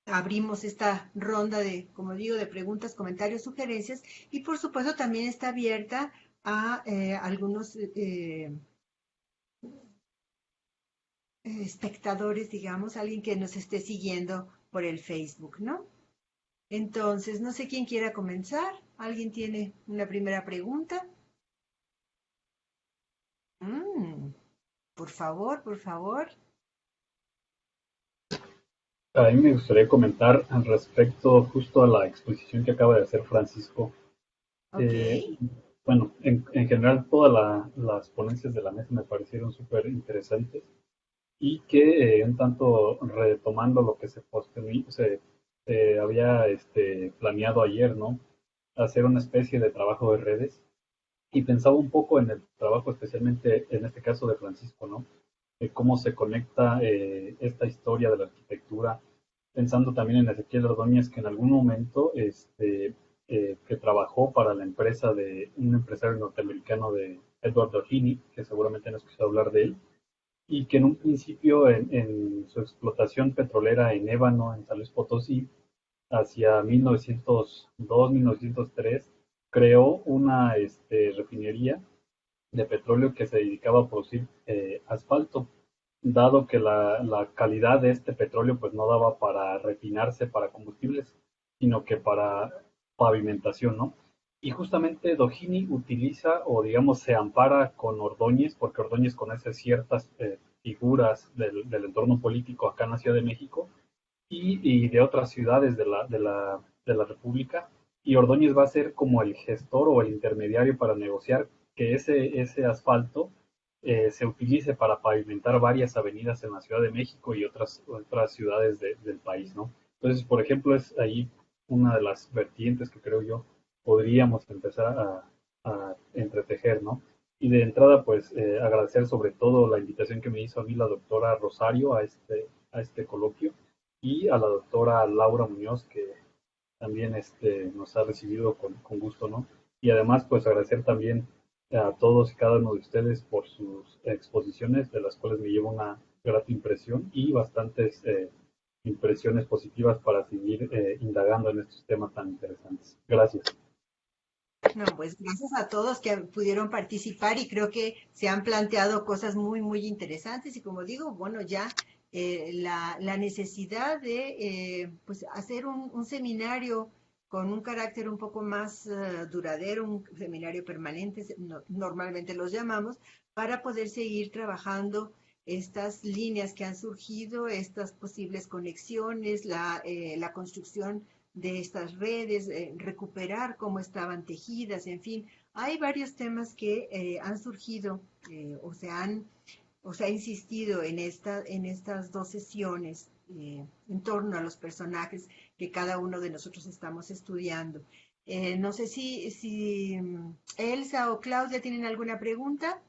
abrimos esta ronda de, como digo, de preguntas, comentarios, sugerencias y por supuesto también está abierta a algunos espectadores, digamos, alguien que nos esté siguiendo por el Facebook, ¿no? Entonces, no sé quién quiera comenzar. ¿Alguien tiene una primera pregunta? Mm, por favor, por favor. A mí me gustaría comentar al respecto justo a la exposición que acaba de hacer Francisco. Ok. Eh, bueno, en general todas las ponencias de la mesa me parecieron súper interesantes y que un tanto retomando lo que se había planeado ayer, ¿no? Hacer una especie de trabajo de redes y pensaba un poco en el trabajo, especialmente en este caso de Francisco, ¿no? De cómo se conecta esta historia de la arquitectura, pensando también en Ezequiel Ordóñez, que en algún momento que trabajó para la empresa de un empresario norteamericano de Edward Doheny, que seguramente han escuchado hablar de él, y que en un principio en su explotación petrolera en Ébano, en San Luis Potosí, hacia 1902-1903, creó una refinería de petróleo que se dedicaba a producir asfalto, dado que la calidad de este petróleo pues no daba para refinarse para combustibles, sino que para pavimentación, ¿no? Y justamente Doheny utiliza o digamos se ampara con Ordóñez, porque Ordóñez conoce ciertas figuras del entorno político acá en la Ciudad de México y de otras ciudades de la República, y Ordóñez va a ser como el gestor o el intermediario para negociar que ese asfalto se utilice para pavimentar varias avenidas en la Ciudad de México y otras ciudades del país, ¿no? Entonces, por ejemplo, es ahí una de las vertientes que creo yo podríamos empezar a entretejer, ¿no? Y de entrada, pues, agradecer sobre todo la invitación que me hizo a mí la doctora Rosario a este coloquio y a la doctora Laura Muñoz, que también nos ha recibido con gusto, ¿no? Y además, pues agradecer también a todos y cada uno de ustedes por sus exposiciones, de las cuales me llevo una grata impresión y bastantes impresiones positivas para seguir indagando en estos temas tan interesantes. Gracias. No, pues gracias a todos que pudieron participar y creo que se han planteado cosas muy, muy interesantes y como digo, bueno, ya la necesidad de pues hacer un seminario con un carácter un poco más duradero, un seminario permanente, normalmente los llamamos, para poder seguir trabajando estas líneas que han surgido, estas posibles conexiones, la construcción de estas redes, recuperar cómo estaban tejidas, en fin, hay varios temas que han surgido o se ha insistido en estas dos sesiones en torno a los personajes que cada uno de nosotros estamos estudiando. No sé si Elsa o Claudia tienen alguna pregunta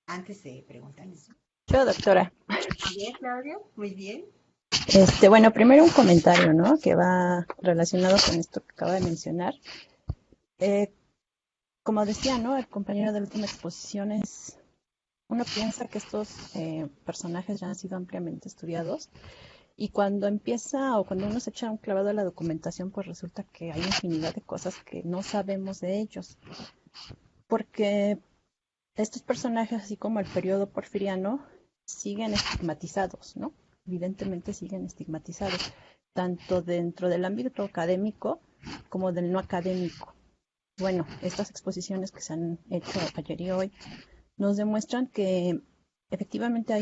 antes de preguntarles. Yo, doctora. A ver, Claudia, muy bien. Bueno, primero un comentario, ¿no? Que va relacionado con esto que acaba de mencionar. Eh, Como decía, ¿no? El compañero de la última exposición uno piensa que estos personajes ya han sido ampliamente estudiados y cuando empieza o cuando uno se echa un clavado a la documentación, pues resulta que hay infinidad de cosas que no sabemos de ellos. Porque estos personajes, así como el periodo porfiriano, siguen estigmatizados, ¿no? Evidentemente siguen estigmatizados, tanto dentro del ámbito académico como del no académico. Bueno, estas exposiciones que se han hecho ayer y hoy nos demuestran que efectivamente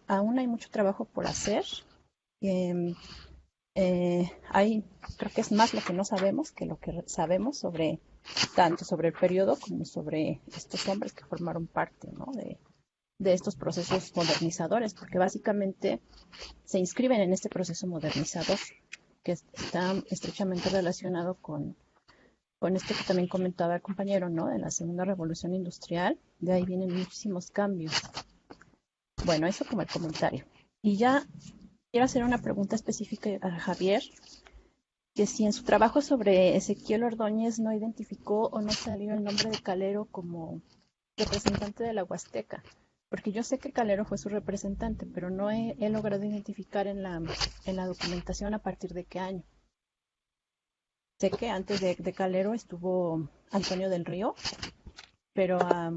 aún hay mucho trabajo por hacer. Eh, Creo que es más lo que no sabemos que lo que sabemos tanto sobre el periodo como sobre estos hombres que formaron parte, ¿no? de estos procesos modernizadores, porque básicamente se inscriben en este proceso modernizador que está estrechamente relacionado con esto que también comentaba el compañero, ¿no? De la segunda revolución industrial, de ahí vienen muchísimos cambios. Bueno, eso como el comentario. Y ya quiero hacer una pregunta específica a Javier, que si en su trabajo sobre Ezequiel Ordóñez no identificó o no salió el nombre de Calero como representante de la Huasteca, porque yo sé que Calero fue su representante, pero no he logrado identificar en la documentación a partir de qué año. Sé que antes de Calero estuvo Antonio del Río, pero a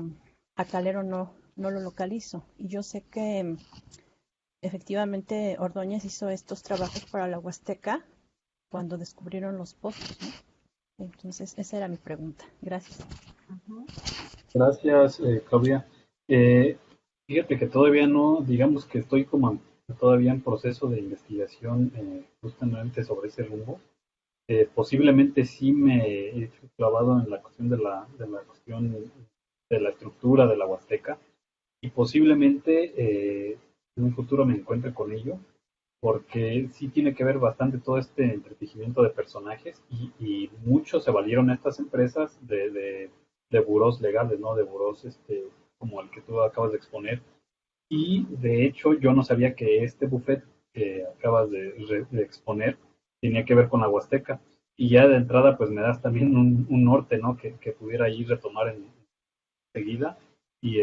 Calero no lo localizo. Y yo sé que efectivamente Ordóñez hizo estos trabajos para la Huasteca cuando descubrieron los pozos, ¿no? Entonces, esa era mi pregunta. Gracias. Ujú. Gracias, Claudia. Fíjate que todavía no, digamos que estoy como todavía en proceso de investigación justamente sobre ese rumbo. Posiblemente sí me he clavado en la cuestión de la cuestión de la estructura de la Huasteca y posiblemente en un futuro me encuentre con ello, porque sí tiene que ver bastante todo este entretejimiento de personajes y muchos se valieron estas empresas de burós legales, ¿no? De burós como el que tú acabas de exponer. Y de hecho yo no sabía que este buffet que acabas de exponer tenía que ver con la Huasteca. Y ya de entrada pues me das también un norte, ¿no? Que pudiera ahí retomar enseguida. Y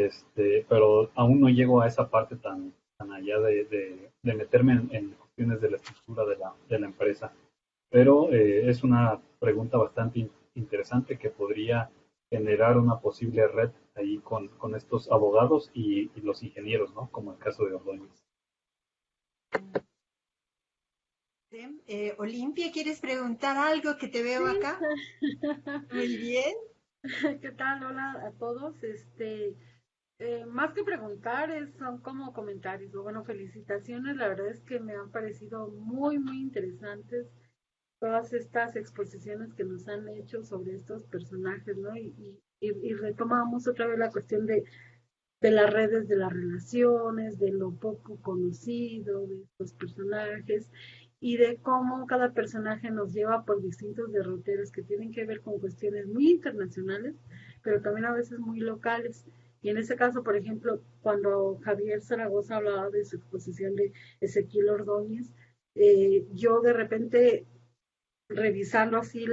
pero aún no llego a esa parte tan allá de meterme en cuestiones de la estructura de la empresa. Pero es una pregunta bastante interesante que podría generar una posible red ahí con estos abogados y los ingenieros, ¿no? Como el caso de Ordóñez. Olimpia, ¿quieres preguntar algo que te veo Sí, acá? Muy bien. ¿qué tal? Hola a todos. Más que preguntar, son como comentarios, o bueno, felicitaciones. La verdad es que me han parecido muy, muy interesantes todas estas exposiciones que nos han hecho sobre estos personajes, ¿no? Y retomamos otra vez la cuestión de las redes, de las relaciones, de lo poco conocido, de estos personajes y de cómo cada personaje nos lleva por distintos derroteros que tienen que ver con cuestiones muy internacionales, pero también a veces muy locales. Y en ese caso, por ejemplo, cuando Javier Zaragoza hablaba de su exposición de Ezequiel Ordóñez, yo de repente revisando así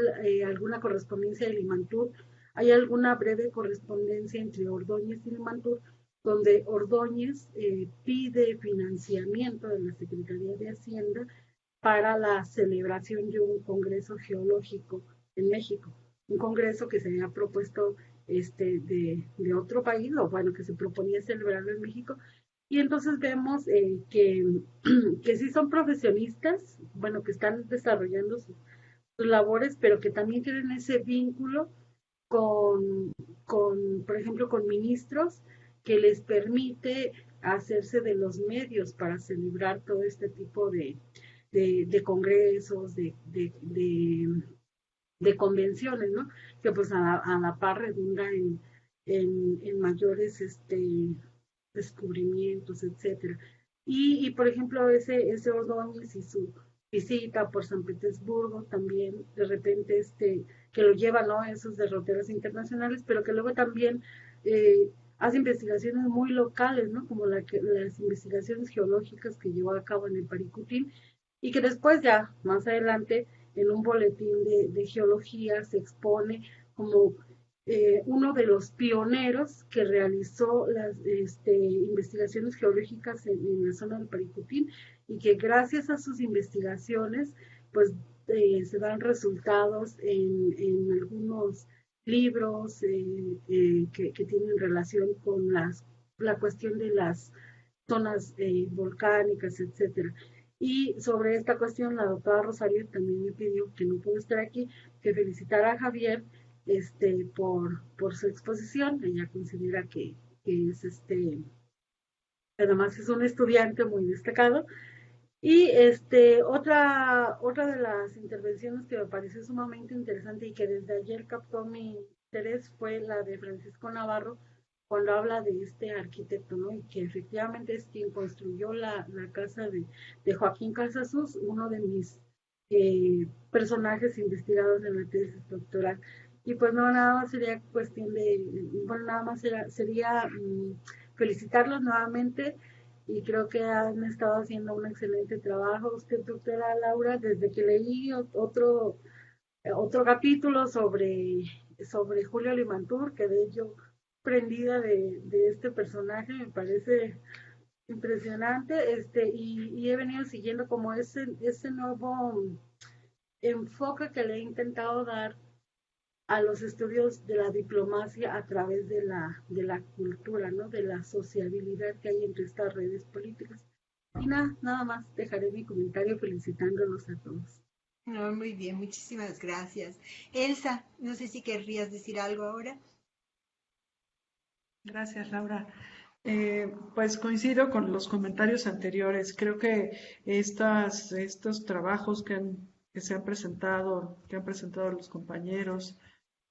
alguna correspondencia de Limantur, hay alguna breve correspondencia entre Ordóñez y Limantur, donde Ordóñez pide financiamiento de la Secretaría de Hacienda para la celebración de un congreso geológico en México, un congreso que se había propuesto de otro país, o bueno, que se proponía celebrarlo en México, y entonces vemos que sí son profesionistas, bueno, que están desarrollando sus labores, pero que también tienen ese vínculo por ejemplo, con ministros que les permite hacerse de los medios para celebrar todo este tipo de congresos, de convenciones, ¿no? Que pues a la par redunda en mayores descubrimientos, etcétera. Por ejemplo, ese Ordóñez y su visita por San Petersburgo también, de repente, que lo lleva, ¿no? A esos derroteros internacionales, pero que luego también hace investigaciones muy locales, ¿no? Como las investigaciones geológicas que llevó a cabo en el Paricutín, y que después ya, más adelante, en un boletín de geología se expone como uno de los pioneros que realizó las investigaciones geológicas en la zona del Paricutín, y que gracias a sus investigaciones pues se dan resultados en algunos libros que tienen relación con la cuestión de las zonas volcánicas, etcétera. Y sobre esta cuestión, la doctora Rosario también me pidió, que no pudo estar aquí, que felicitara a Javier por su exposición. Ella considera que es además es un estudiante muy destacado. Y otra de las intervenciones que me pareció sumamente interesante y que desde ayer captó mi interés fue la de Francisco Navarro, cuando habla de este arquitecto, ¿no? Y que efectivamente es quien construyó la casa de Joaquín Casasus, uno de mis personajes investigados en la tesis doctoral. Y pues no, nada más sería cuestión bueno, nada más sería felicitarlos nuevamente, y creo que han estado haciendo un excelente trabajo. Usted, doctora Laura, desde que leí otro capítulo sobre Julio Limantur, que de hecho prendida de este personaje, me parece impresionante, y he venido siguiendo como ese nuevo enfoque que le he intentado dar a los estudios de la diplomacia a través de la cultura, ¿no? De la sociabilidad que hay entre estas redes políticas. Y nada más dejaré mi comentario felicitándolos a todos. No, muy bien, muchísimas gracias. Elsa, no sé si querrías decir algo ahora. Gracias, Laura. Pues coincido con los comentarios anteriores. Creo que estos trabajos que se han presentado, que han presentado los compañeros,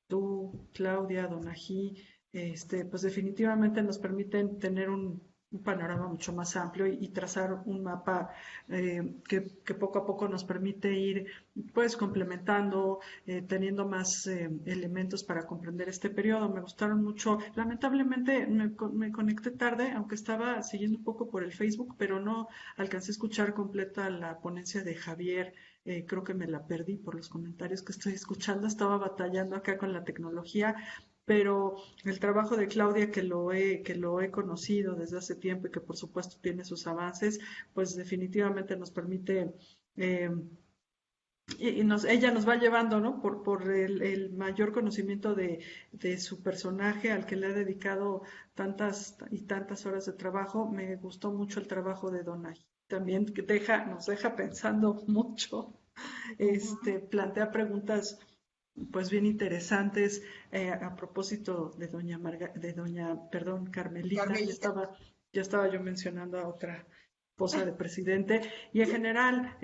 tú, Claudia, Donají, pues definitivamente nos permiten tener un panorama mucho más amplio y trazar un mapa que poco a poco nos permite ir pues complementando, teniendo más elementos para comprender este periodo. Me gustaron mucho. Lamentablemente me conecté tarde, aunque estaba siguiendo un poco por el Facebook, pero no alcancé a escuchar completa la ponencia de Javier. Creo que me la perdí por los comentarios que estoy escuchando. Estaba batallando acá con la tecnología, pero el trabajo de Claudia, que lo he conocido desde hace tiempo y que por supuesto tiene sus avances, pues definitivamente nos permite, eh, ella nos va llevando, ¿no? Por el mayor conocimiento de su personaje al que le ha dedicado tantas y tantas horas de trabajo. Me gustó mucho el trabajo de Donna también, que nos deja pensando mucho, plantea preguntas pues bien interesantes, a propósito de perdón, Carmelita. Carmelita. Ya estaba yo mencionando a otra esposa de presidente, y en general,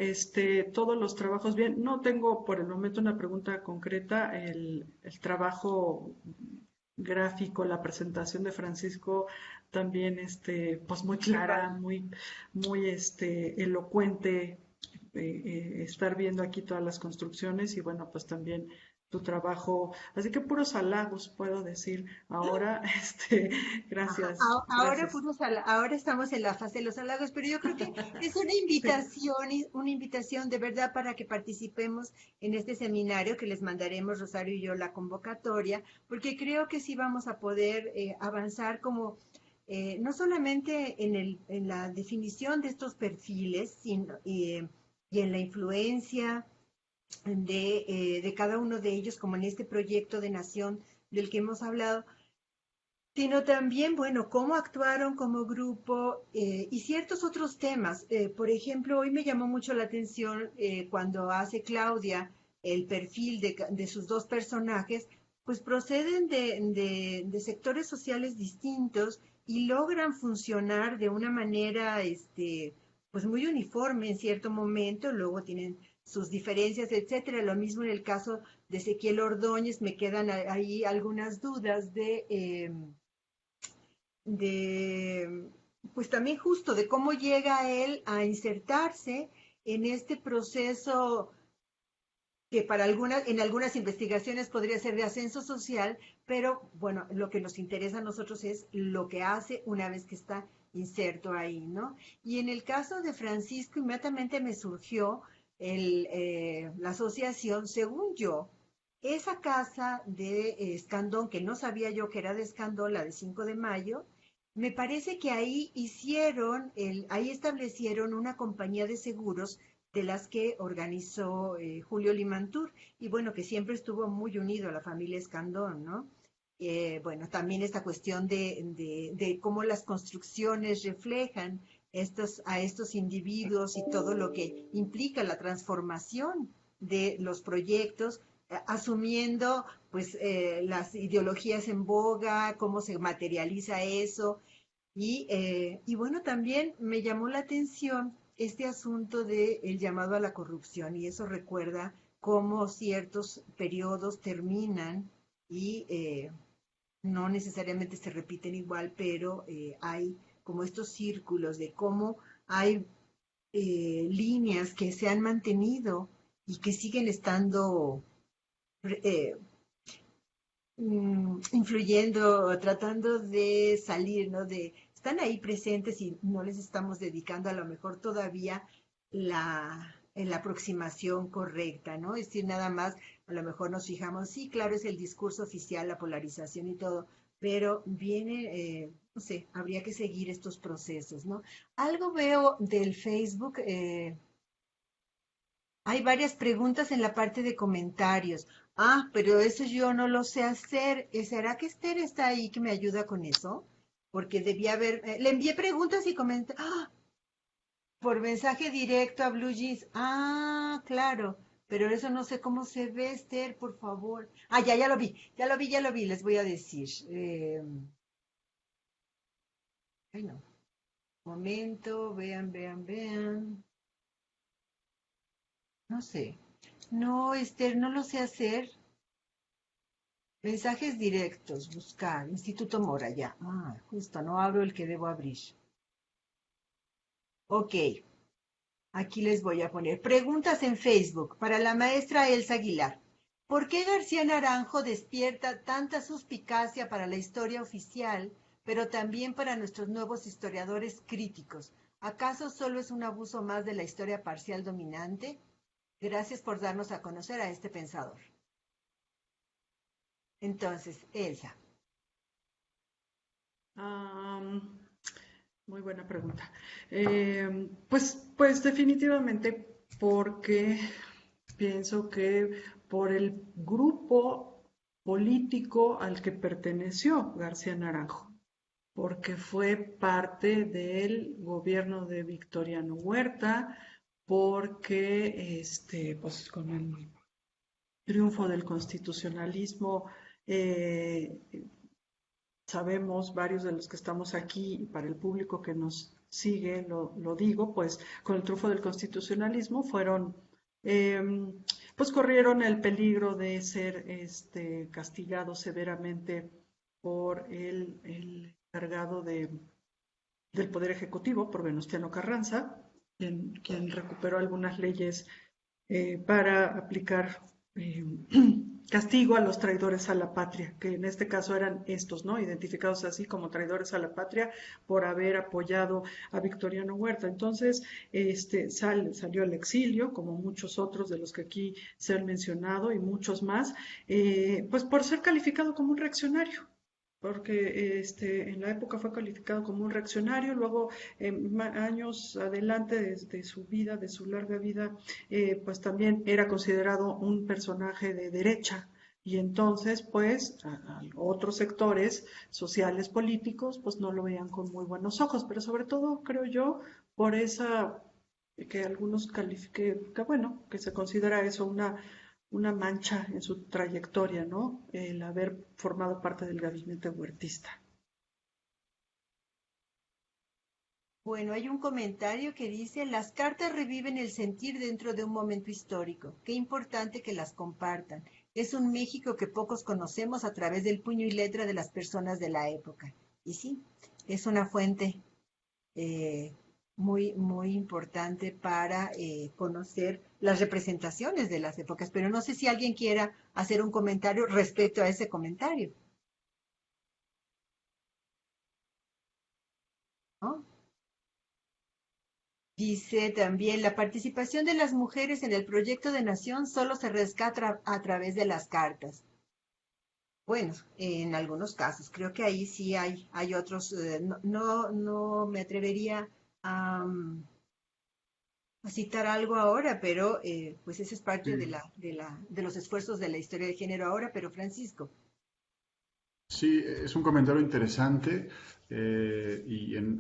todos los trabajos bien. No tengo por el momento una pregunta concreta. El trabajo gráfico, la presentación de Francisco también, pues muy clara, muy, elocuente, estar viendo aquí todas las construcciones y bueno, pues también tu trabajo. Así que puros halagos puedo decir ahora. Ajá. Gracias, Ahora, gracias. ahora estamos en la fase de los halagos, pero yo creo que es una Sí. invitación, una invitación de verdad para que participemos en este seminario que les mandaremos Rosario y yo la convocatoria, porque creo que sí vamos a poder avanzar como no solamente en la definición de estos perfiles, sino, y en la influencia de cada uno de ellos, como en este proyecto de nación del que hemos hablado, sino también, bueno, cómo actuaron como grupo y ciertos otros temas. Por ejemplo, hoy me llamó mucho la atención cuando hace Claudia el perfil de sus dos personajes, pues proceden de sectores sociales distintos y logran funcionar de una manera, pues muy uniforme en cierto momento, luego tienen sus diferencias, etcétera. Lo mismo en el caso de Ezequiel Ordóñez, me quedan ahí algunas dudas de, pues también justo de cómo llega él a insertarse en este proceso que en algunas investigaciones podría ser de ascenso social, pero bueno, lo que nos interesa a nosotros es lo que hace una vez que está inserto ahí, ¿no? Y en el caso de Francisco, inmediatamente me surgió la asociación, según yo, esa casa de Escandón, que no sabía yo que era de Escandón, la de 5 de mayo, me parece que ahí establecieron una compañía de seguros de las que organizó Julio Limantur, y bueno, que siempre estuvo muy unido a la familia Escandón, ¿no? Bueno, también esta cuestión de cómo las construcciones reflejan a estos individuos y todo lo que implica la transformación de los proyectos, asumiendo pues las ideologías en boga, cómo se materializa eso. Y bueno, también me llamó la atención este asunto del llamado a la corrupción, y eso recuerda cómo ciertos periodos terminan y no necesariamente se repiten igual, pero hay como estos círculos de cómo hay líneas que se han mantenido y que siguen estando eh, influyendo, tratando de salir, ¿no? Están ahí presentes y no les estamos dedicando a lo mejor todavía la aproximación correcta, ¿no? Es decir, nada más, a lo mejor nos fijamos, sí, claro, es el discurso oficial, la polarización y todo, pero viene, no sé, habría que seguir estos procesos, ¿no? Algo veo del Facebook, hay varias preguntas en la parte de comentarios. Ah, pero eso yo no lo sé hacer. ¿Será que Esther está ahí que me ayuda con eso? Porque debía haber, le envié preguntas y comentarios. ¡Ah! Por mensaje directo a Blue Jeans. Ah, claro. Pero eso no sé cómo se ve, Esther, por favor. Ah, ya lo vi, ya lo vi, les voy a decir. Ay, no. Momento, vean. No sé. No, Esther, no lo sé hacer. Mensajes directos, buscar, Instituto Mora, ya. Ah, justo, no abro el que debo abrir. Ok, aquí les voy a poner. Preguntas en Facebook para la maestra Elsa Aguilar. ¿Por qué García Naranjo despierta tanta suspicacia para la historia oficial, pero también para nuestros nuevos historiadores críticos? ¿Acaso solo es un abuso más de la historia parcial dominante? Gracias por darnos a conocer a este pensador. Entonces, Elsa. Muy buena pregunta. Pues definitivamente porque pienso que por el grupo político al que perteneció García Naranjo, porque fue parte del gobierno de Victoriano Huerta, porque pues con el triunfo del constitucionalismo sabemos, varios de los que estamos aquí, y para el público que nos sigue, lo digo, pues con el triunfo del constitucionalismo pues corrieron el peligro de ser castigados severamente por el encargado del Poder Ejecutivo, por Venustiano Carranza, quien recuperó algunas leyes para aplicar eh, castigo a los traidores a la patria, que en este caso eran estos, ¿no? Identificados así como traidores a la patria por haber apoyado a Victoriano Huerta. Entonces, salió al exilio, como muchos otros de los que aquí se han mencionado y muchos más, pues por ser calificado como un reaccionario, porque en la época fue calificado como un reaccionario, luego años adelante de su vida, de su larga vida, pues también era considerado un personaje de derecha. Y entonces, pues, a otros sectores sociales, políticos, pues no lo veían con muy buenos ojos, pero sobre todo, creo yo, por esa que algunos califiquen, que bueno, que se considera eso una mancha en su trayectoria, ¿no? El haber formado parte del gabinete huertista. Bueno, hay un comentario que dice, las cartas reviven el sentir dentro de un momento histórico. Qué importante que las compartan. Es un México que pocos conocemos a través del puño y letra de las personas de la época. Y sí, es una fuente eh, muy importante para conocer las representaciones de las épocas. Pero no sé si alguien quiera hacer un comentario respecto a ese comentario, ¿no? Dice también, la participación de las mujeres en el proyecto de nación solo se rescata a través de las cartas. Bueno, en algunos casos, creo que ahí sí hay otros, no me atrevería a citar algo ahora, pero pues esa es parte Sí, de los esfuerzos de la historia de género ahora, pero Francisco. sí, es un comentario interesante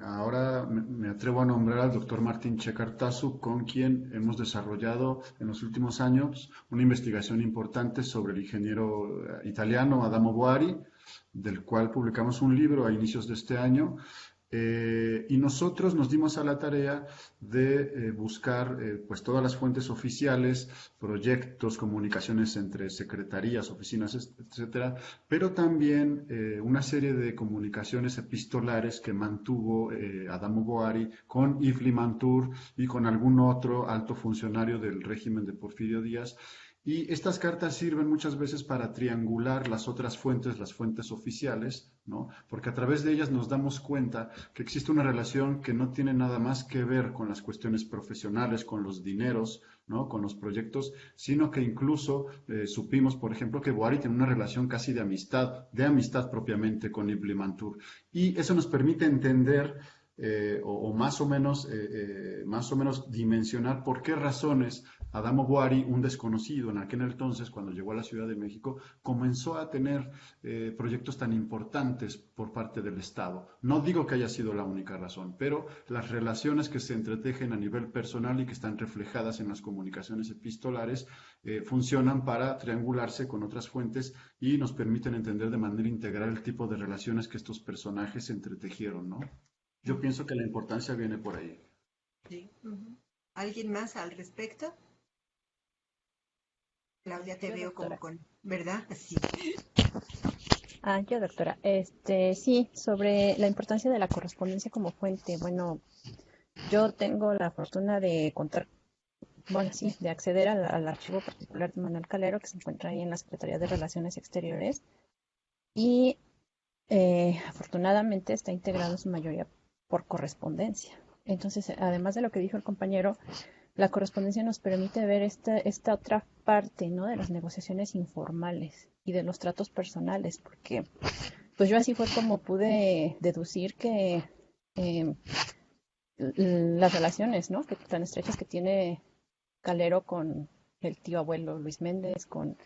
ahora me atrevo a nombrar al doctor Martín Checartazu, con quien hemos desarrollado en los últimos años una investigación importante sobre el ingeniero italiano Adamo Boari, del cual publicamos un libro a inicios de este año. Y nosotros nos dimos a la tarea de buscar pues todas las fuentes oficiales, proyectos, comunicaciones entre secretarías, oficinas, etcétera, pero también una serie de comunicaciones epistolares que mantuvo Adamo Boari con Yves Limantour y con algún otro alto funcionario del régimen de Porfirio Díaz. Y estas cartas sirven muchas veces para triangular las otras fuentes, las fuentes oficiales, ¿no? Porque a través de ellas nos damos cuenta que existe una relación que no tiene nada más que ver con las cuestiones profesionales, con los dineros, ¿no? Con los proyectos, sino que incluso supimos, por ejemplo, que Boari tiene una relación casi de amistad propiamente con Ibn Mantur. Y eso nos permite entender o más o menos dimensionar por qué razones Adamo Boari, un desconocido en aquel entonces, cuando llegó a la Ciudad de México, comenzó a tener proyectos tan importantes por parte del Estado. No digo que haya sido la única razón, pero las relaciones que se entretejen a nivel personal y que están reflejadas en las comunicaciones epistolares funcionan para triangularse con otras fuentes y nos permiten entender de manera integral el tipo de relaciones que estos personajes entretejieron, ¿no? Yo pienso que la importancia viene por ahí. Sí. ¿Alguien más al respecto? Claudia, te Yo, veo como doctora. con, ¿verdad? Sí. Yo, doctora. Sí, sobre la importancia de la correspondencia como fuente. Bueno, yo tengo la fortuna de contar, bueno, sí, de acceder al archivo particular de Manuel Calero, que se encuentra ahí en la Secretaría de Relaciones Exteriores, y afortunadamente está integrado en su mayoría por correspondencia. Entonces, además de lo que dijo el compañero, la correspondencia nos permite ver esta otra parte, ¿no? De las negociaciones informales y de los tratos personales, porque pues yo así fue como pude deducir que eh, las relaciones, ¿no? Que tan estrechas que tiene Calero con el tío abuelo Luis Méndez, con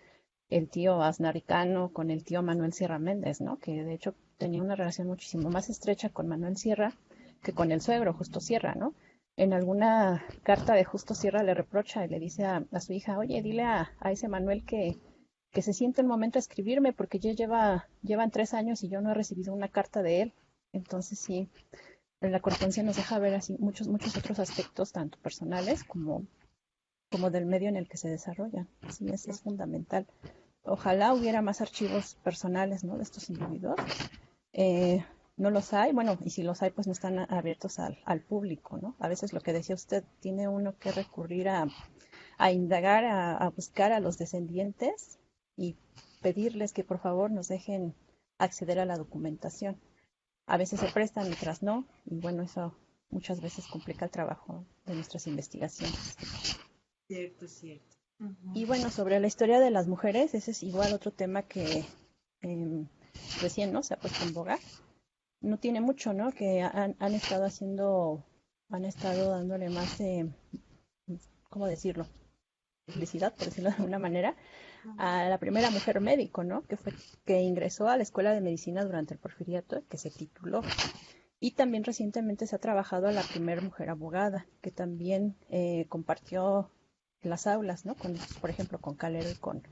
el tío Aznaricano, con el tío Manuel Sierra Méndez, ¿no? Que de hecho tenía una relación muchísimo más estrecha con Manuel Sierra que con el suegro, Justo Sierra, ¿no? En alguna carta de Justo Sierra le reprocha y le dice a su hija, oye, dile a ese Manuel que se siente el momento de escribirme porque ya llevan 3 años y yo no he recibido una carta de él. Entonces sí, la correspondencia nos deja ver así muchos otros aspectos, tanto personales como del medio en el que se desarrollan. Sí, eso es fundamental. Ojalá hubiera más archivos personales, ¿no? De estos individuos. No los hay, bueno, y si los hay, pues no están abiertos al público, ¿no? A veces lo que decía usted, tiene uno que recurrir a indagar, a buscar a los descendientes y pedirles que por favor nos dejen acceder a la documentación. A veces se prestan, otras no, y bueno, eso muchas veces complica el trabajo de nuestras investigaciones. Cierto, cierto. Y bueno, sobre la historia de las mujeres, ese es igual otro tema que recién, ¿no? Se ha puesto en boga. No tiene mucho, ¿no? Que han estado dándole más, ¿cómo decirlo? Publicidad, por decirlo de alguna manera, a la primera mujer médico, ¿no? Que ingresó a la Escuela de Medicina durante el Porfiriato, que se tituló. Y también recientemente se ha trabajado a la primera mujer abogada, que también compartió las aulas, ¿no? Por ejemplo, con Calero y con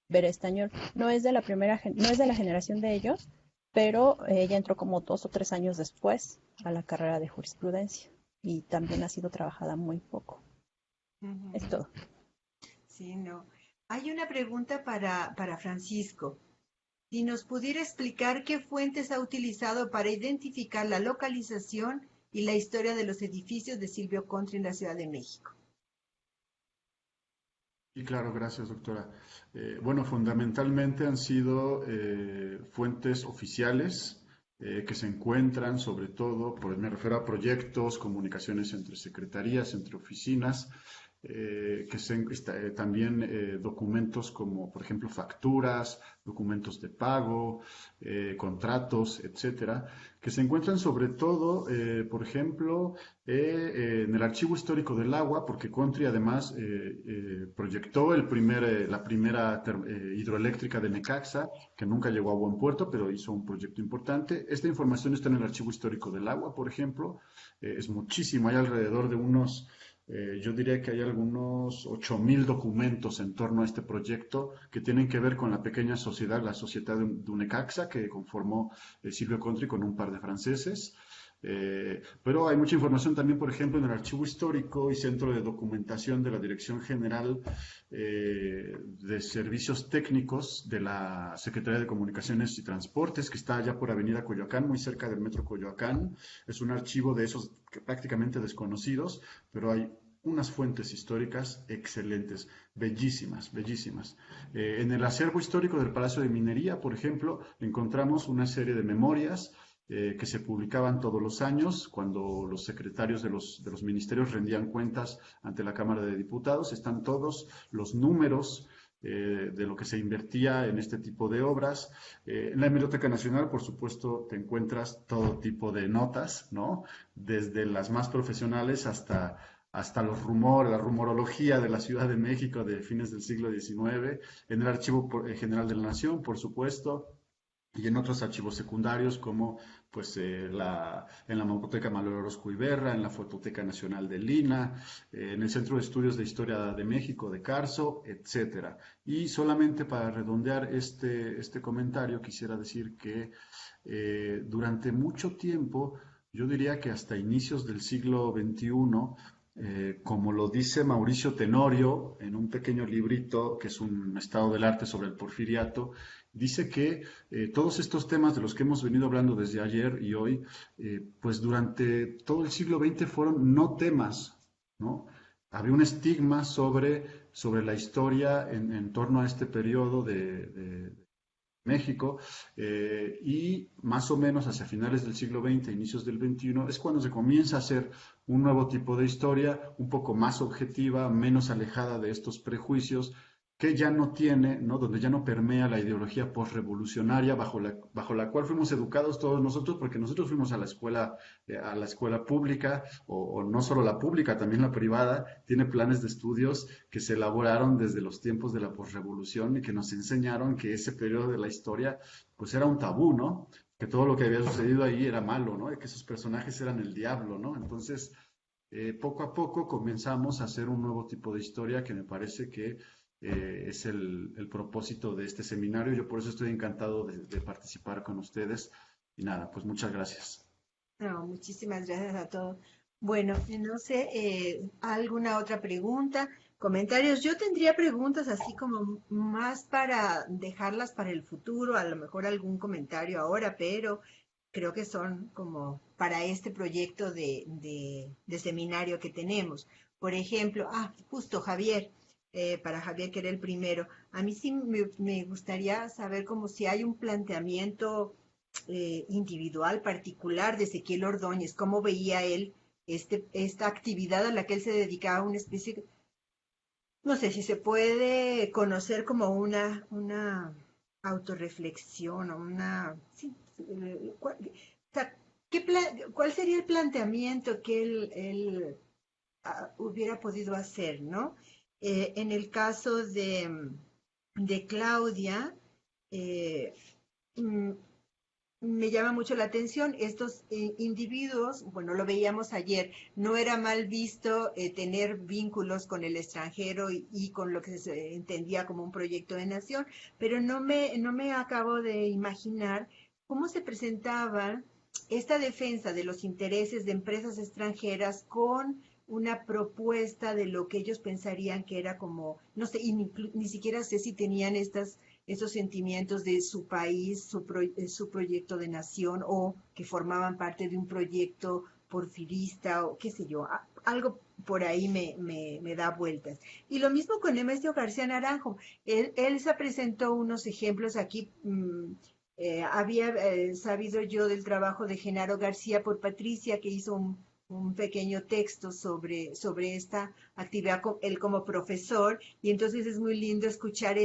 Vera Estañol. No es de la generación de ellos, pero ella entró como 2 o 3 años después a la carrera de jurisprudencia y también ha sido trabajada muy poco. Es todo. Sí, no. Hay una pregunta para Francisco. Si nos pudiera explicar qué fuentes ha utilizado para identificar la localización y la historia de los edificios de Silvio Contri en la Ciudad de México. Y claro, gracias, doctora. Bueno, fundamentalmente han sido fuentes oficiales que se encuentran, sobre todo, me refiero a proyectos, comunicaciones entre secretarías, entre oficinas, también documentos como, por ejemplo, facturas, documentos de pago, contratos, etcétera, que se encuentran sobre todo, por ejemplo, en el Archivo Histórico del Agua, porque Contri además proyectó la primera hidroeléctrica de Necaxa, que nunca llegó a buen puerto, pero hizo un proyecto importante. Esta información está en el Archivo Histórico del Agua, por ejemplo. Es muchísimo, hay alrededor de yo diría que hay algunos 8.000 documentos en torno a este proyecto que tienen que ver con la pequeña sociedad, la Sociedad de Necaxa, que conformó Silvio Contri con un par de franceses. Pero hay mucha información también, por ejemplo, en el Archivo Histórico y Centro de Documentación de la Dirección General de Servicios Técnicos de la Secretaría de Comunicaciones y Transportes, que está allá por Avenida Coyoacán, muy cerca del Metro Coyoacán. Es un archivo de esos prácticamente desconocidos, pero hay unas fuentes históricas excelentes, bellísimas, bellísimas. En el acervo histórico del Palacio de Minería, por ejemplo, encontramos una serie de memorias que se publicaban todos los años cuando los secretarios de los ministerios rendían cuentas ante la Cámara de Diputados. Están todos los números de lo que se invertía en este tipo de obras. En la Hemeroteca Nacional, por supuesto, te encuentras todo tipo de notas, ¿no? Desde las más profesionales hasta los rumores, la rumorología de la Ciudad de México de fines del siglo XIX, en el Archivo General de la Nación, por supuesto, y en otros archivos secundarios como pues en la Mapoteca Manuel Orozco Iberra, en la Fototeca Nacional de Lina, en el Centro de Estudios de Historia de México de Carso, etcétera. Y solamente para redondear este comentario, quisiera decir que durante mucho tiempo, yo diría que hasta inicios del siglo XXI, como lo dice Mauricio Tenorio en un pequeño librito que es un estado del arte sobre el porfiriato, dice que todos estos temas de los que hemos venido hablando desde ayer y hoy, pues durante todo el siglo XX fueron no temas, ¿no? Había un estigma sobre la historia en torno a este periodo de México, y más o menos hacia finales del siglo XX, inicios del XXI, es cuando se comienza a hacer un nuevo tipo de historia, un poco más objetiva, menos alejada de estos prejuicios, que ya no tiene, ¿no? Donde ya no permea la ideología postrevolucionaria bajo la cual fuimos educados todos nosotros, porque nosotros fuimos a la escuela pública, o no solo la pública, también la privada, tiene planes de estudios que se elaboraron desde los tiempos de la postrevolución y que nos enseñaron que ese periodo de la historia, pues era un tabú, ¿no? Que todo lo que había sucedido ahí era malo, ¿no? Y que esos personajes eran el diablo, ¿no? Entonces, poco a poco comenzamos a hacer un nuevo tipo de historia que me parece que es el propósito de este seminario. Yo por eso estoy encantado de participar con ustedes. Y nada, pues muchas gracias. No, muchísimas gracias a todos. Bueno, no sé, ¿alguna otra pregunta? Comentarios. Yo tendría preguntas así como más para dejarlas para el futuro, a lo mejor algún comentario ahora, pero creo que son como para este proyecto de seminario que tenemos. Por ejemplo, justo Javier, para Javier que era el primero, a mí sí me gustaría saber como si hay un planteamiento individual, particular de Ezequiel Ordóñez, cómo veía él esta actividad a la que él se dedicaba, una especie, no sé si se puede conocer como una autorreflexión o una... Sí, o sea, ¿cuál sería el planteamiento que él hubiera podido hacer, ¿no? En el caso de Claudia, eh, mm, me llama mucho la atención, estos individuos, bueno, lo veíamos ayer, no era mal visto tener vínculos con el extranjero y con lo que se entendía como un proyecto de nación, pero no me acabo de imaginar cómo se presentaba esta defensa de los intereses de empresas extranjeras con una propuesta de lo que ellos pensarían que era como, no sé, y ni siquiera sé si tenían esos sentimientos de su país, su proyecto de nación, o que formaban parte de un proyecto porfirista, o qué sé yo, algo por ahí me da vueltas. Y lo mismo con Nemesio García Naranjo. Él se presentó unos ejemplos aquí. Había sabido yo del trabajo de Genaro García por Patricia, que hizo un pequeño texto sobre esta actividad, él como profesor, y entonces es muy lindo escuchar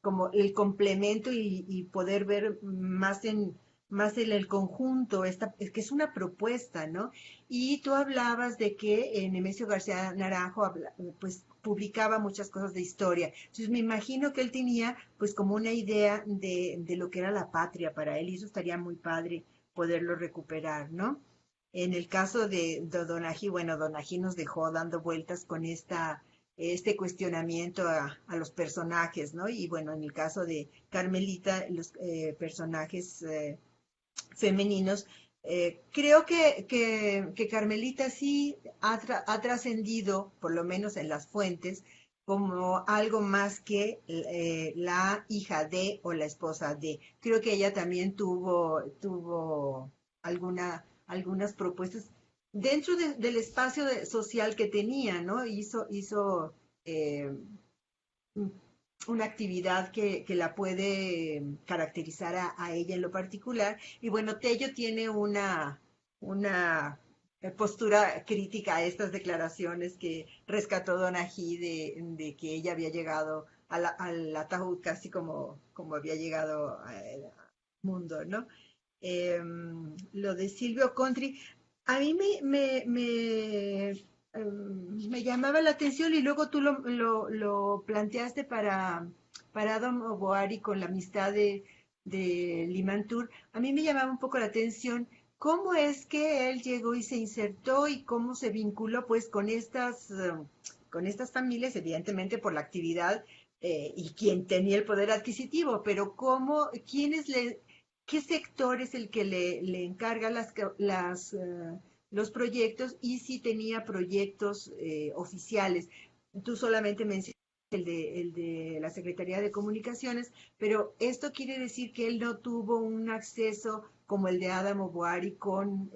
como el complemento y poder ver más en el conjunto, es que es una propuesta, ¿no? Y tú hablabas de que Nemesio García Naranjo pues publicaba muchas cosas de historia. Entonces me imagino que él tenía pues como una idea de lo que era la patria para él, y eso estaría muy padre poderlo recuperar, ¿no? En el caso de Donají, bueno, Donají nos dejó dando vueltas con este cuestionamiento a los personajes, ¿no? Y bueno, en el caso de Carmelita, los personajes femeninos, creo que Carmelita sí ha trascendido, por lo menos en las fuentes, como algo más que la hija de o la esposa de. Creo que ella también tuvo algunas propuestas del espacio social que tenía, ¿no? Hizo una actividad que la puede caracterizar a ella en lo particular. Y bueno, Tello tiene una postura crítica a estas declaraciones que rescató Donají de que ella había llegado al ataúd casi como había llegado al mundo, ¿no? Lo de Silvio Contri, a mí me llamaba la atención y luego tú lo planteaste para Adam Oboari con la amistad de Limantur. A mí me llamaba un poco la atención cómo es que él llegó y se insertó y cómo se vinculó pues con estas familias, evidentemente por la actividad y quien tenía el poder adquisitivo, pero qué sector es el que le encarga los proyectos y si tenía proyectos oficiales. Tú solamente mencionaste el de la Secretaría de Comunicaciones, pero esto quiere decir que él no tuvo un acceso como el de Adam Oboari con,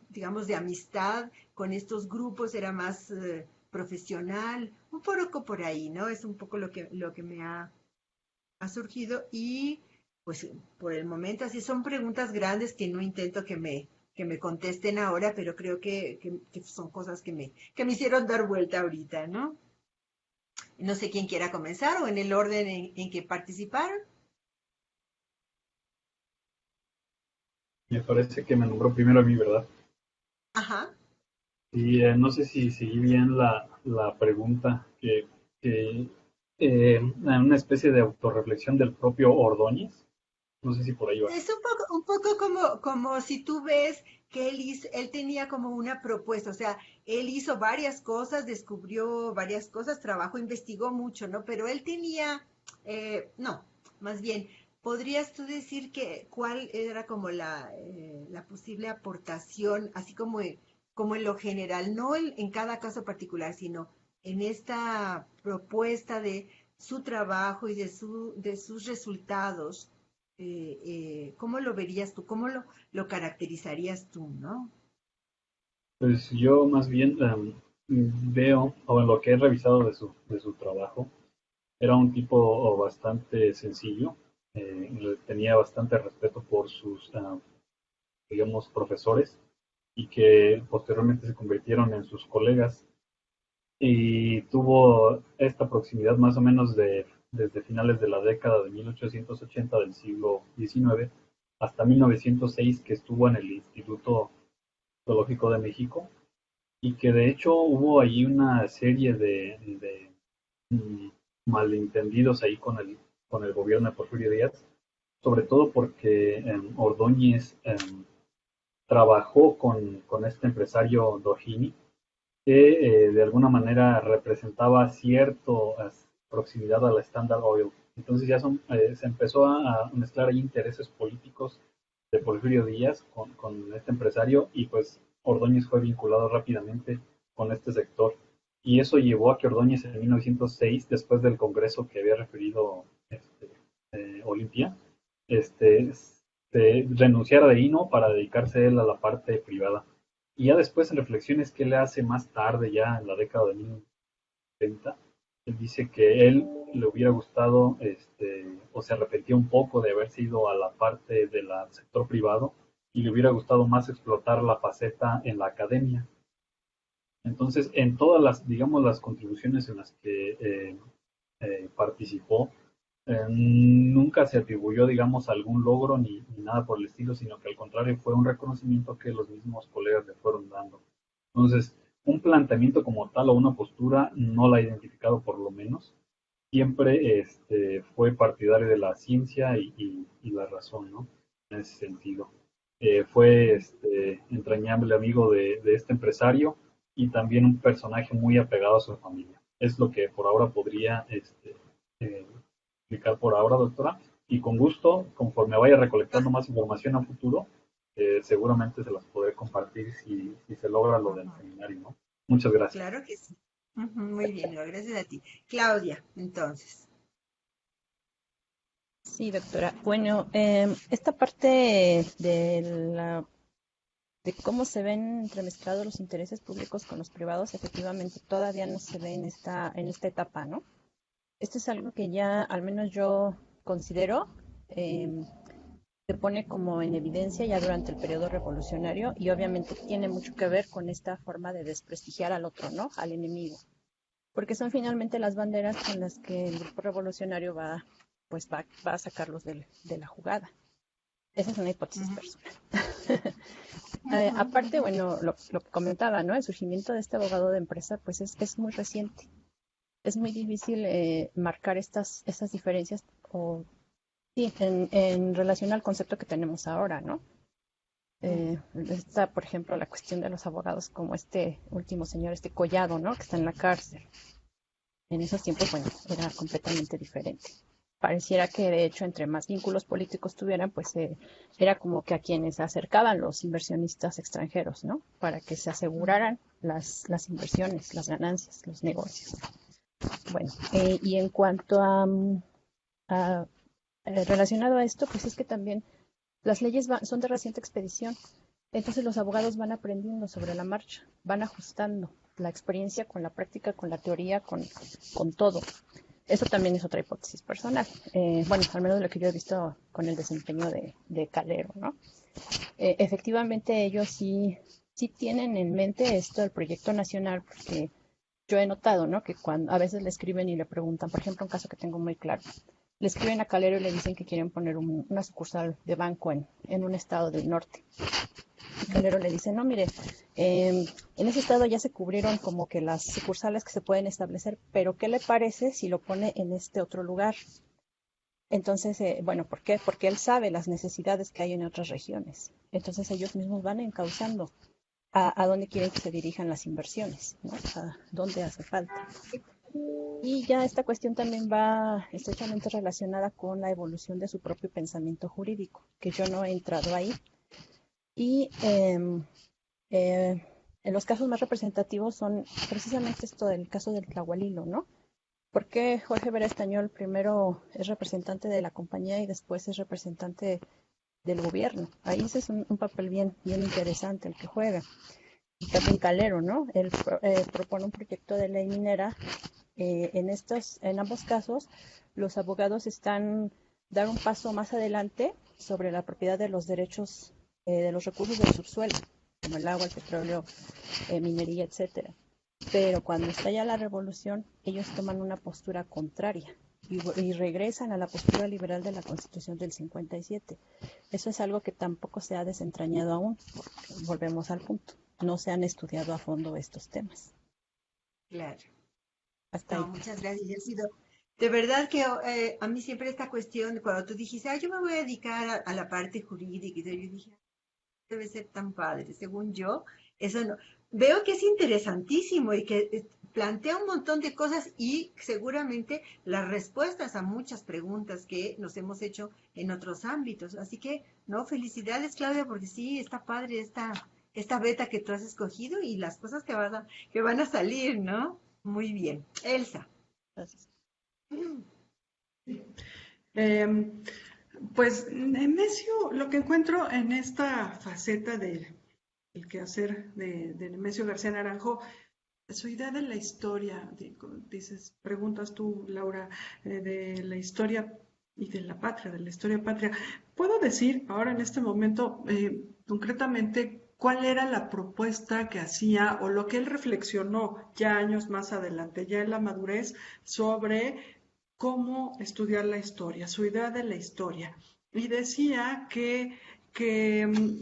digamos, de amistad con estos grupos, era más profesional, un poco por ahí, ¿no? Es un poco lo que me ha surgido y pues por el momento así son preguntas grandes que no intento que me contesten ahora, pero creo que son cosas que me hicieron dar vuelta ahorita, ¿no? No sé quién quiera comenzar o en el orden en que participaron. Me parece que me nombró primero a mí, ¿verdad? Ajá. Y no sé si seguí bien la pregunta, que una especie de autorreflexión del propio Ordóñez. No sé si por ahí va. Es un poco como si tú ves que él tenía como una propuesta, o sea, él hizo varias cosas, descubrió varias cosas, trabajó, investigó mucho, ¿no? Pero él tenía, no, más bien, ¿podrías tú decir que cuál era como la posible aportación, así como en lo general, no en cada caso particular, sino en esta propuesta de su trabajo y de sus resultados? ¿Cómo lo verías tú? ¿Cómo lo caracterizarías tú, no? Pues yo más bien veo, o en lo que he revisado de su trabajo, era un tipo bastante sencillo, tenía bastante respeto por sus, digamos, profesores y que posteriormente se convirtieron en sus colegas y tuvo esta proximidad más o menos desde finales de la década de 1880 del siglo XIX hasta 1906 que estuvo en el Instituto Zoológico de México y que de hecho hubo ahí una serie de malentendidos ahí con el gobierno de Porfirio Díaz, sobre todo porque Ordóñez trabajó con este empresario Doheny, que de alguna manera representaba cierta proximidad a la Standard Oil. Entonces ya se empezó a mezclar ahí intereses políticos de Porfirio Díaz con este empresario y pues Ordóñez fue vinculado rápidamente con este sector. Y eso llevó a que Ordóñez en 1906, después del congreso que había referido Olimpia, renunciara de Hino para dedicarse él a la parte privada. Y ya después en reflexiones que él hace más tarde, ya en la década de 1970, él dice que él le hubiera gustado, o se arrepentía un poco de haberse ido a la parte del sector privado y le hubiera gustado más explotar la faceta en la academia. Entonces, en todas las, digamos, las contribuciones en las que participó, nunca se atribuyó, digamos, algún logro ni nada por el estilo, sino que al contrario fue un reconocimiento que los mismos colegas le fueron dando. Entonces, un planteamiento como tal o una postura no la ha identificado por lo menos. Siempre fue partidario de la ciencia y la razón, ¿no? En ese sentido. Fue entrañable amigo de este empresario y también un personaje muy apegado a su familia. Es lo que por ahora podría eh, explicar por ahora, doctora. Y con gusto, conforme vaya recolectando más información a futuro, seguramente se las podré compartir si se logra lo del seminario, ¿no? Muchas gracias. Claro que sí. Muy bien, no, gracias a ti. Claudia, entonces. Sí, doctora. Bueno, esta parte de De cómo se ven entremezclados los intereses públicos con los privados, efectivamente todavía no se ve en esta etapa, ¿no? Esto es algo que ya, al menos yo considero, se pone como en evidencia ya durante el periodo revolucionario y obviamente tiene mucho que ver con esta forma de desprestigiar al otro, ¿no? Al enemigo. Porque son finalmente las banderas con las que el grupo revolucionario va a sacarlos de la jugada. Esa es una hipótesis personal. Aparte, bueno, lo que comentaba, ¿no? El surgimiento de este abogado de empresa, pues es muy reciente. Es muy difícil marcar estas diferencias o sí, en relación al concepto que tenemos ahora, ¿no? Está, por ejemplo, la cuestión de los abogados como este último señor, este Collado, ¿no? Que está en la cárcel. En esos tiempos, bueno, era completamente diferente. Pareciera que, de hecho, entre más vínculos políticos tuvieran, pues era como que a quienes se acercaban los inversionistas extranjeros, ¿no? Para que se aseguraran las inversiones, las ganancias, los negocios. Bueno, y en cuanto a relacionado a esto, pues es que también las leyes son de reciente expedición, entonces los abogados van aprendiendo sobre la marcha, van ajustando la experiencia con la práctica, con la teoría, con todo. Eso también es otra hipótesis personal. Bueno, al menos lo que yo he visto con el desempeño de Calero, ¿no? Efectivamente ellos sí tienen en mente esto del proyecto nacional, porque yo he notado, ¿no? Que cuando a veces le escriben y le preguntan, por ejemplo, un caso que tengo muy claro, le escriben a Calero y le dicen que quieren poner una sucursal de banco en un estado del norte. Y Calero le dice, no, mire, en ese estado ya se cubrieron como que las sucursales que se pueden establecer, pero ¿qué le parece si lo pone en este otro lugar? Entonces, bueno, ¿por qué? Porque él sabe las necesidades que hay en otras regiones. Entonces ellos mismos van encauzando a dónde quieren que se dirijan las inversiones, ¿no? A dónde hace falta. Y ya esta cuestión también va estrechamente relacionada con la evolución de su propio pensamiento jurídico, que yo no he entrado ahí. Y en los casos más representativos son precisamente esto del caso del Tlahualilo, ¿no? ¿Por qué Jorge Vera Estañol primero es representante de la compañía y después es representante del gobierno? Ahí ese es un papel bien interesante el que juega. Y también Calero, ¿no? Él propone un proyecto de ley minera. En ambos casos, los abogados están dar un paso más adelante sobre la propiedad de los derechos de los recursos del subsuelo, como el agua, el petróleo, minería, etcétera. Pero cuando estalla la revolución, ellos toman una postura contraria y regresan a la postura liberal de la Constitución del 57. Eso es algo que tampoco se ha desentrañado aún. Volvemos al punto. No se han estudiado a fondo estos temas. Claro. Hasta No, ahí. muchas gracias. Ha sido, de verdad que a mí siempre esta cuestión, cuando tú dijiste, yo me voy a dedicar a la parte jurídica, y yo dije, debe ser tan padre, según yo, eso no. Veo que es interesantísimo y que plantea un montón de cosas y seguramente las respuestas a muchas preguntas que nos hemos hecho en otros ámbitos. Así que, no, felicidades, Claudia, porque sí, está padre esta beta que tú has escogido y las cosas que van a salir, ¿no? Muy bien. Elsa. Gracias. Pues Nemesio, lo que encuentro en esta faceta del quehacer de Nemesio García Naranjo, su idea de la historia, dices, preguntas tú, Laura, de la historia y de la patria, de la historia patria. ¿Puedo decir ahora en este momento concretamente cuál era la propuesta que hacía o lo que él reflexionó ya años más adelante, ya en la madurez, sobre cómo estudiar la historia, su idea de la historia? Y decía que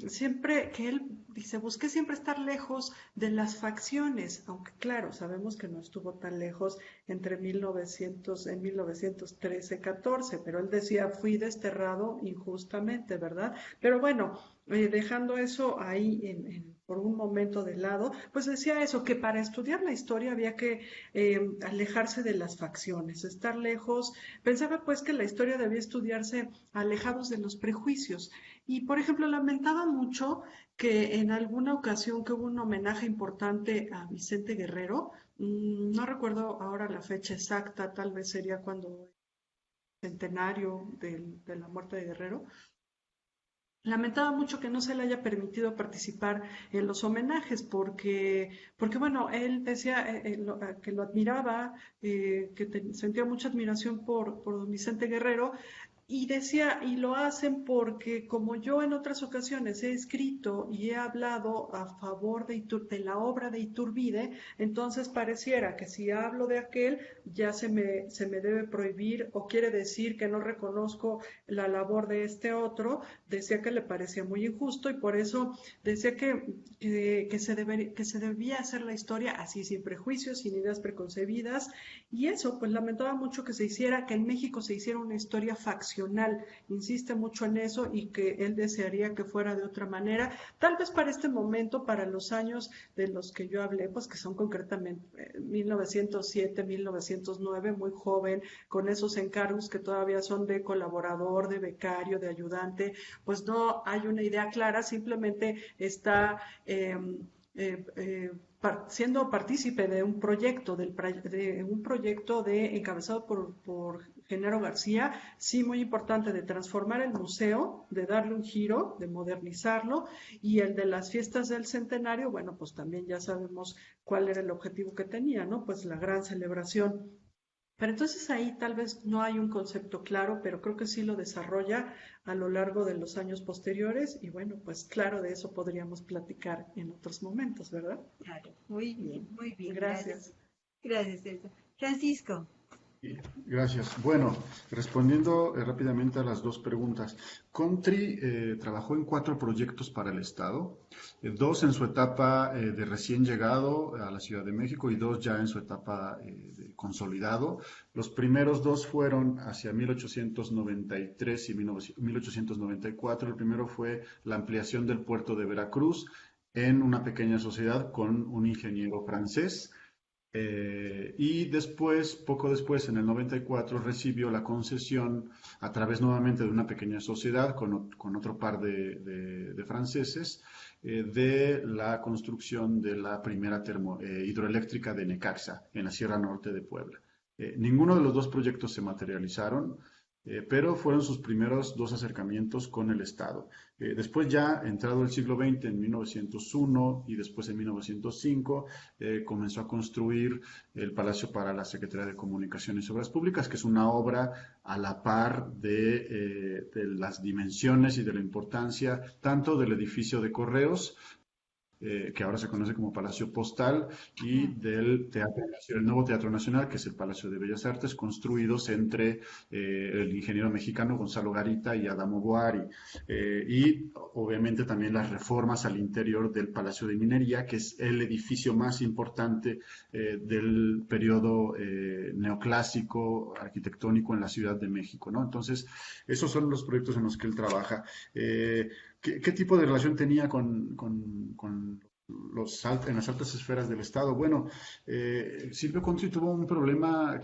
siempre, que él dice, busqué siempre estar lejos de las facciones, aunque claro, sabemos que no estuvo tan lejos en 1913-14, pero él decía, fui desterrado injustamente, ¿verdad? Pero bueno, dejando eso ahí por un momento de lado, pues decía eso, que para estudiar la historia había que alejarse de las facciones, estar lejos. Pensaba pues que la historia debía estudiarse alejados de los prejuicios. Y, por ejemplo, lamentaba mucho que en alguna ocasión que hubo un homenaje importante a Vicente Guerrero, no recuerdo ahora la fecha exacta, tal vez sería cuando el centenario de la muerte de Guerrero, lamentaba mucho que no se le haya permitido participar en los homenajes porque bueno, él decía que lo admiraba, sentía mucha admiración por don Vicente Guerrero, y decía, y lo hacen porque como yo en otras ocasiones he escrito y he hablado a favor de la obra de Iturbide, entonces pareciera que si hablo de aquel ya se me debe prohibir o quiere decir que no reconozco la labor de este otro. Decía que le parecía muy injusto y por eso decía que se debía hacer la historia así, sin prejuicios, sin ideas preconcebidas, y eso, pues lamentaba mucho que se hiciera, que en México se hiciera una historia faccional, insiste mucho en eso y que él desearía que fuera de otra manera, tal vez para este momento, para los años de los que yo hablé, pues que son concretamente 1907, 1909, muy joven, con esos encargos que todavía son de colaborador, de becario, de ayudante, pues no hay una idea clara, simplemente está eh, eh, siendo partícipe de un proyecto, encabezado por Genaro García, sí muy importante, de transformar el museo, de darle un giro, de modernizarlo, y el de las fiestas del centenario, bueno, pues también ya sabemos cuál era el objetivo que tenía, ¿no? Pues la gran celebración. Pero entonces ahí tal vez no hay un concepto claro, pero creo que sí lo desarrolla a lo largo de los años posteriores y bueno, pues claro, de eso podríamos platicar en otros momentos, ¿verdad? Claro, muy bien, Gracias. gracias, Elsa. Francisco. Gracias. Bueno, respondiendo rápidamente a las dos preguntas. Contri trabajó en 4 proyectos para el Estado, 2 en su etapa de recién llegado a la Ciudad de México y 2 ya en su etapa de consolidado. Los primeros 2 fueron hacia 1893 y 1894. El primero fue la ampliación del puerto de Veracruz en una pequeña sociedad con un ingeniero francés. Y después, poco después, en el 94, recibió la concesión a través nuevamente de una pequeña sociedad con otro par de franceses de la construcción de la primera hidroeléctrica de Necaxa en la Sierra Norte de Puebla. Ninguno de los dos proyectos se materializaron, pero fueron sus primeros 2 acercamientos con el Estado. Después ya, entrado el siglo XX, en 1901 y después en 1905, comenzó a construir el Palacio para la Secretaría de Comunicaciones y Obras Públicas, que es una obra a la par de las dimensiones y de la importancia tanto del edificio de Correos, que ahora se conoce como Palacio Postal, y del el nuevo Teatro Nacional, que es el Palacio de Bellas Artes, construidos entre el ingeniero mexicano Gonzalo Garita y Adamo Boari, y obviamente también las reformas al interior del Palacio de Minería, que es el edificio más importante del periodo neoclásico arquitectónico en la Ciudad de México, ¿no? Entonces, esos son los proyectos en los que él trabaja. ¿Qué tipo de relación tenía con en las altas esferas del Estado? Bueno, Silvio Contri tuvo un problema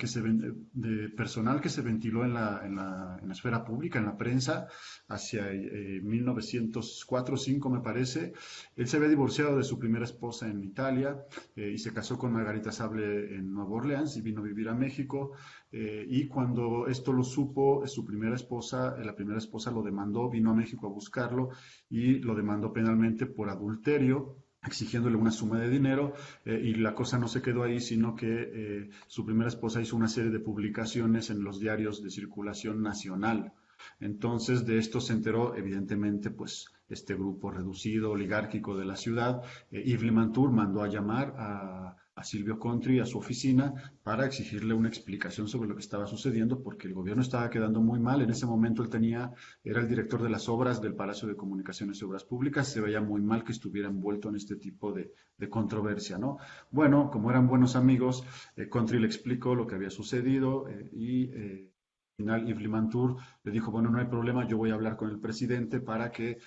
de personal que se ventiló en la esfera pública, en la prensa, hacia 1904 o 5 me parece. Él se había divorciado de su primera esposa en Italia y se casó con Margarita Sable en Nueva Orleans y vino a vivir a México. Y cuando esto lo supo, su primera esposa, la primera esposa lo demandó, vino a México a buscarlo y lo demandó penalmente por adulterio, exigiéndole una suma de dinero, y la cosa no se quedó ahí, sino que su primera esposa hizo una serie de publicaciones en los diarios de circulación nacional. Entonces de esto se enteró evidentemente pues este grupo reducido, oligárquico de la ciudad. Yves Limantour mandó a llamar a Silvio Contri a su oficina para exigirle una explicación sobre lo que estaba sucediendo, porque el gobierno estaba quedando muy mal. En ese momento era el director de las obras del Palacio de Comunicaciones y Obras Públicas, se veía muy mal que estuviera envuelto en este tipo de controversia, ¿no? Bueno, como eran buenos amigos, Contri le explicó lo que había sucedido y al final Yves Limantour le dijo, bueno, no hay problema, yo voy a hablar con el presidente para que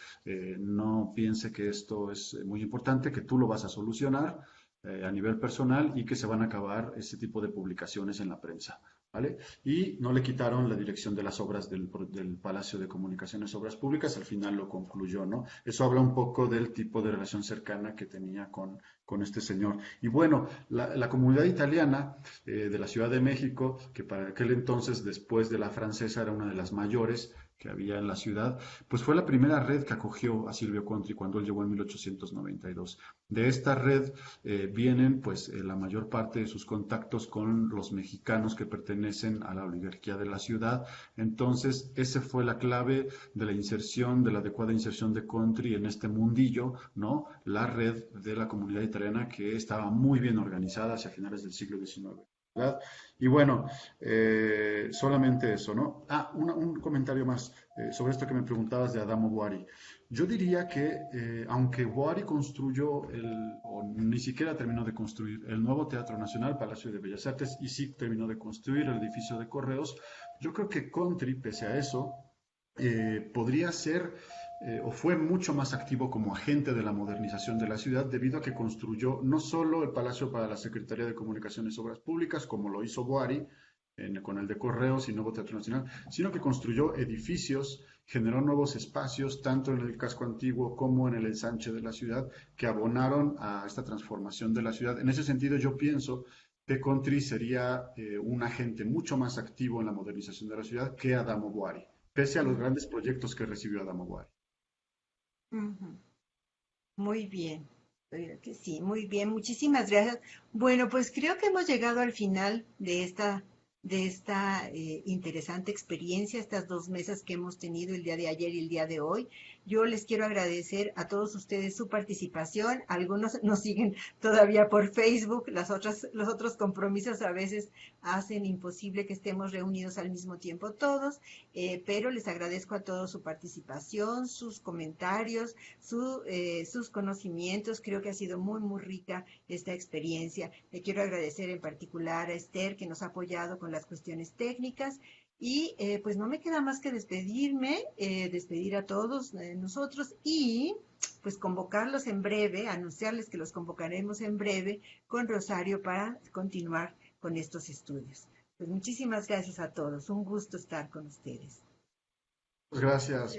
no piense que esto es muy importante, que tú lo vas a solucionar a nivel personal y que se van a acabar ese tipo de publicaciones en la prensa, ¿vale? Y no le quitaron la dirección de las obras del Palacio de Comunicaciones y Obras Públicas, al final lo concluyó, ¿no? Eso habla un poco del tipo de relación cercana que tenía con este señor. Y bueno, la comunidad italiana de la Ciudad de México, que para aquel entonces, después de la francesa, era una de las mayores, que había en la ciudad, pues fue la primera red que acogió a Silvio Contri cuando él llegó en 1892. De esta red vienen pues la mayor parte de sus contactos con los mexicanos que pertenecen a la oligarquía de la ciudad. Entonces, esa fue la clave de la inserción, de la adecuada inserción de Contri en este mundillo, ¿no? La red de la comunidad italiana que estaba muy bien organizada hacia finales del siglo XIX. ¿Verdad? Y bueno, solamente eso, ¿no? Un comentario más sobre esto que me preguntabas de Adamo Boari. Yo diría que aunque Boari construyó o ni siquiera terminó de construir el nuevo Teatro Nacional, Palacio de Bellas Artes, y sí terminó de construir el edificio de Correos, yo creo que Contri, pese a eso, podría ser o fue mucho más activo como agente de la modernización de la ciudad debido a que construyó no solo el Palacio para la Secretaría de Comunicaciones y Obras Públicas, como lo hizo Boari con el de Correos y Nuevo Teatro Nacional, sino que construyó edificios, generó nuevos espacios, tanto en el casco antiguo como en el ensanche de la ciudad, que abonaron a esta transformación de la ciudad. En ese sentido, yo pienso que Contri sería un agente mucho más activo en la modernización de la ciudad que Adamo Boari, pese a los grandes proyectos que recibió Adamo Boari. Ujú. Muy bien, que sí, muy bien, muchísimas gracias. Bueno, pues creo que hemos llegado al final de esta interesante experiencia, estas 2 mesas que hemos tenido el día de ayer y el día de hoy. Yo les quiero agradecer a todos ustedes su participación. Algunos nos siguen todavía por Facebook, los otros compromisos a veces hacen imposible que estemos reunidos al mismo tiempo todos, pero les agradezco a todos su participación, sus comentarios, sus conocimientos. Creo que ha sido muy, muy rica esta experiencia. Le quiero agradecer en particular a Esther, que nos ha apoyado con las cuestiones técnicas. Y pues no me queda más que despedirme, despedir a todos nosotros y pues convocarlos en breve, anunciarles que los convocaremos en breve con Rosario para continuar con estos estudios. Pues muchísimas gracias a todos. Un gusto estar con ustedes. Gracias.